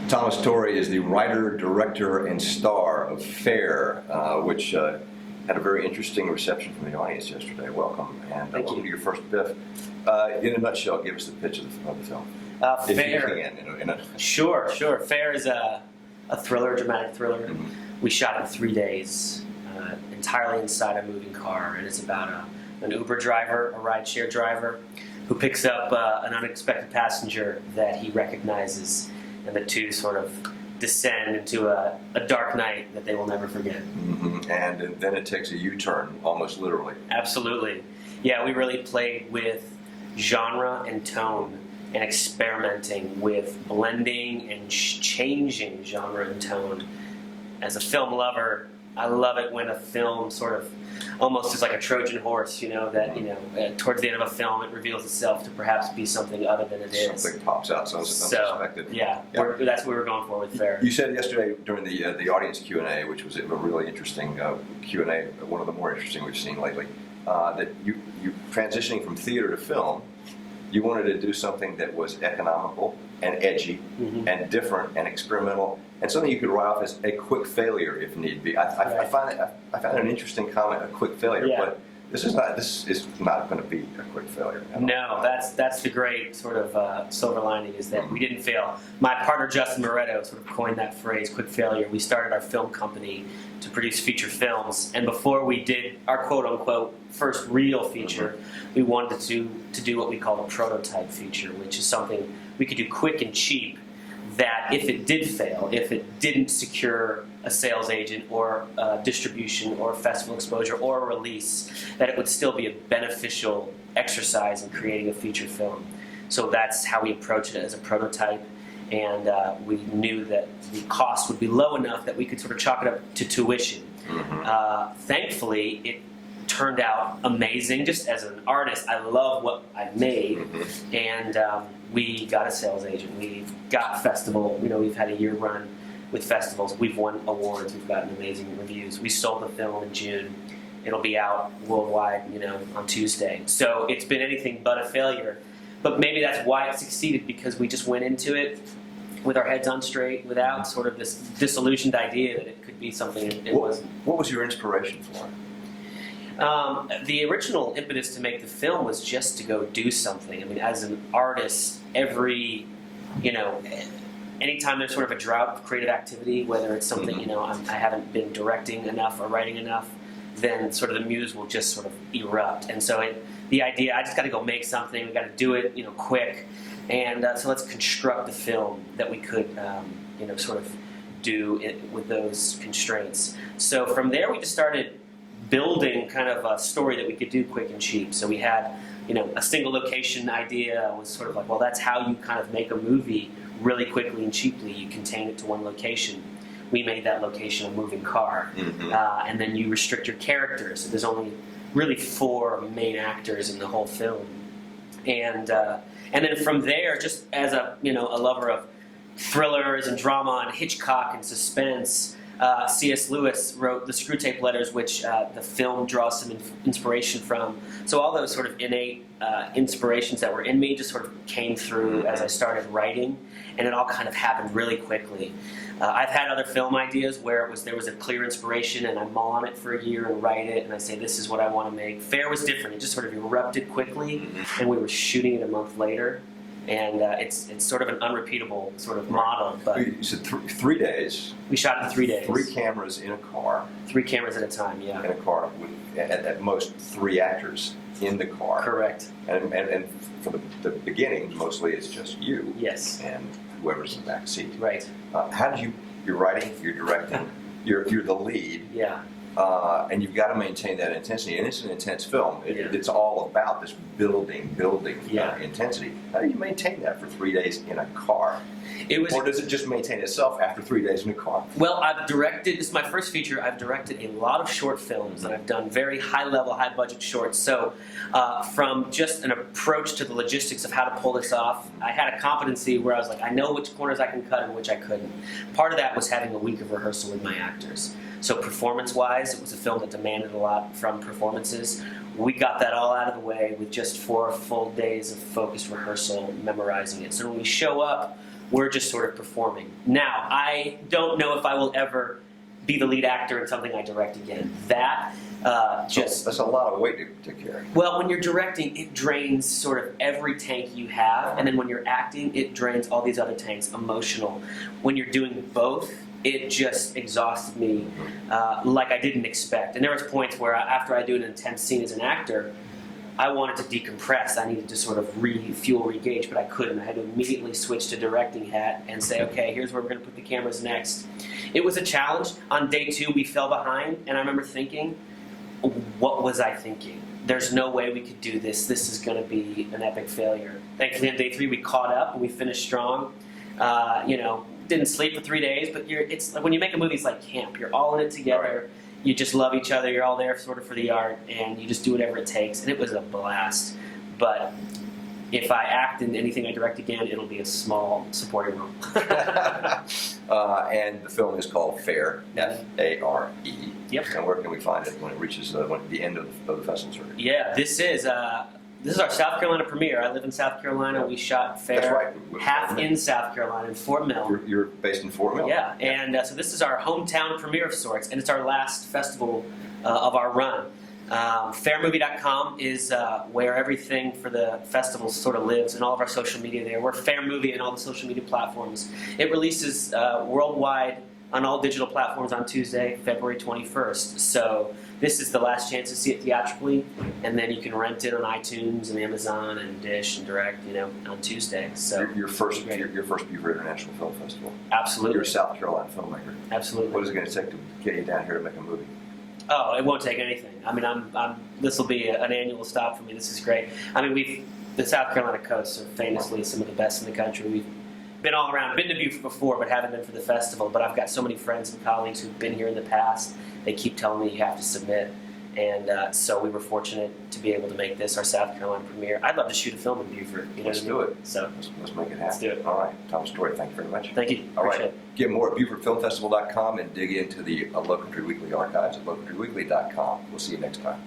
Thomas Torrey is the writer, director, and star of Fair, which had a very interesting reception from the audience yesterday. Welcome, and welcome to your first BIFF. In a nutshell, give us the pitch of the film. If Fair. you can, Sure. Fair is a thriller, dramatic thriller. Mm-hmm. We shot in 3 days, entirely inside a moving car, and it's about an Uber driver, a rideshare driver, who picks up an unexpected passenger that he recognizes, and the two sort of descend into a dark night that they will never forget. Mm-hmm. And then it takes a U-turn, almost literally. Absolutely. Yeah, we really played with genre and tone and experimenting with blending and changing genre and tone. As a film lover, I love it when a film sort of almost is like a Trojan horse, that, towards the end of a film it reveals itself to perhaps be something other than it is. Something pops out, so unsuspected. Yeah. That's what we were going for with Fair. You said yesterday during the audience Q&A, which was a really interesting Q&A, one of the more interesting we've seen lately, that you transitioning from theater to film, you wanted to do something that was economical and edgy and different and experimental, and something you could write off as a quick failure if need be. I found an interesting comment, a quick failure, but this is not going to be a quick failure. No, that's the great sort of silver lining, is that we didn't fail. My partner Justin Moretto sort of coined that phrase, quick failure. We started our film company to produce feature films, and before we did our quote-unquote first real feature, we wanted to do what we call a prototype feature, which is something we could do quick and cheap, that if it did fail, if it didn't secure a sales agent or distribution or festival exposure or a release, that it would still be a beneficial exercise in creating a feature film. So that's how we approached it, as a prototype, and we knew that the cost would be low enough that we could sort of chalk it up to tuition. Thankfully, it turned out amazing. Just as an artist, I love what I made, and we got a sales agent. We got festival. We've had a year run with festivals. We've won awards. We've gotten amazing reviews. We sold the film in June. It'll be out worldwide, on Tuesday. So it's been anything but a failure. But maybe that's why it succeeded, because we just went into it with our heads on straight, without sort of this disillusioned idea that it could be something it wasn't. What was your inspiration for it? The original impetus to make the film was just to go do something. I mean, as an artist, anytime there's sort of a drought of creative activity, whether it's something, I haven't been directing enough or writing enough, then sort of the muse will just sort of erupt. And so the idea, I just got to go make something, we got to do it, quick. And so let's construct the film that we could, sort of do it with those constraints. So from there, we just started building kind of a story that we could do quick and cheap. So we had, a single location idea was sort of like, well, that's how you kind of make a movie really quickly and cheaply. You contain it to one location. We made that location a moving car. And then you restrict your characters. So there's only really 4 main actors in the whole film. And then from there, just as a lover of thrillers and drama and Hitchcock and suspense, C.S. Lewis wrote the Screwtape Letters, which the film draws some inspiration from. So all those sort of innate inspirations that were in me just sort of came through as I started writing, and it all kind of happened really quickly. I've had other film ideas where there was a clear inspiration, and I mull on it for a year and write it, and I say, this is what I want to make. Fair was different. It just sort of erupted quickly, and we were shooting it a month later. And it's sort of an unrepeatable sort of model. But you said 3 days. We shot in 3 days. 3 cameras in a car. 3 cameras at a time, yeah. In a car with at most 3 actors in the car. Correct. And for the beginning, mostly it's just you. Yes. And whoever's in the back seat. Right. How do you're writing, you're directing, you're the lead. Yeah. And you've got to maintain that intensity, and it's an intense film. It's all about this building intensity. How do you maintain that for 3 days in a car? Or does it just maintain itself after 3 days in a car? Well, I've directed, this is my first feature, I've directed a lot of short films, and I've done very high-level, high-budget shorts. So from just an approach to the logistics of how to pull this off, I had a competency where I was like, I know which corners I can cut and which I couldn't. Part of that was having a week of rehearsal with my actors. So performance-wise, it was a film that demanded a lot from performances. We got that all out of the way with just 4 full days of focused rehearsal, memorizing it. So when we show up We're just sort of performing. Now, I don't know if I will ever be the lead actor in something I direct again. That That's a lot of weight to carry. well, when you're directing, it drains sort of every tank you have, and then when you're acting, it drains all these other tanks, emotional. When you're doing both, it just exhausted me like I didn't expect. And there was points where after I do an intense scene as an actor, I wanted to decompress. I needed to sort of refuel, regauge, but I couldn't. I had to immediately switch to directing hat and say, okay, here's where we're going to put the cameras next. It was a challenge. On day 2, we fell behind, and I remember thinking, what was I thinking? There's no way we could do this. This is going to be an epic failure. Thankfully, on day 3, we caught up and we finished strong. Didn't sleep for 3 days, but it's when you make a movie, it's like camp. You're all in it together. Right. You just love each other. You're all there sort of for the art, and you just do whatever it takes. And it was a blast. But if I act in anything I direct again, it'll be a small supporting role. And the film is called Fare, F-A-R-E. Yep. And where can we find it when it reaches the end of the festival circuit? Yeah, this is our South Carolina premiere. I live in South Carolina. We shot Fare That's right. half in South Carolina, in Fort Mill. You're based in Fort Mill. Yeah, and so this is our hometown premiere of sorts, and it's our last festival of our run. Fairmovie.com is where everything for the festival sort of lives, and all of our social media there. We're Fair Movie and all the social media platforms. It releases worldwide on all digital platforms on Tuesday, February 21st. So this is the last chance to see it theatrically, and then you can rent it on iTunes and Amazon and Dish and Direct, on Tuesday. So Your first Beaver International Film Festival. absolutely, You're a South Carolina filmmaker. absolutely. What is it going to take to get you down here to make a movie? Oh, it won't take anything. I mean, this will be an annual stop for me. This is great. I mean, the South Carolina coasts are famously some of the best in the country. We've been all around. Been to BIFF before, but haven't been for the festival. But I've got so many friends and colleagues who've been here in the past. They keep telling me you have to submit. And so we were fortunate to be able to make this our South Carolina premiere. I'd love to shoot a film in Beaufort. Let's do it. So Let's make it happen. Let's do it. All right. Thomas Story, thank you very much. Thank you. All Appreciate right. Get more at BeaverFilmFestival.com and dig into the Low Country Weekly archives at lowcountryweekly.com. We'll see you next time.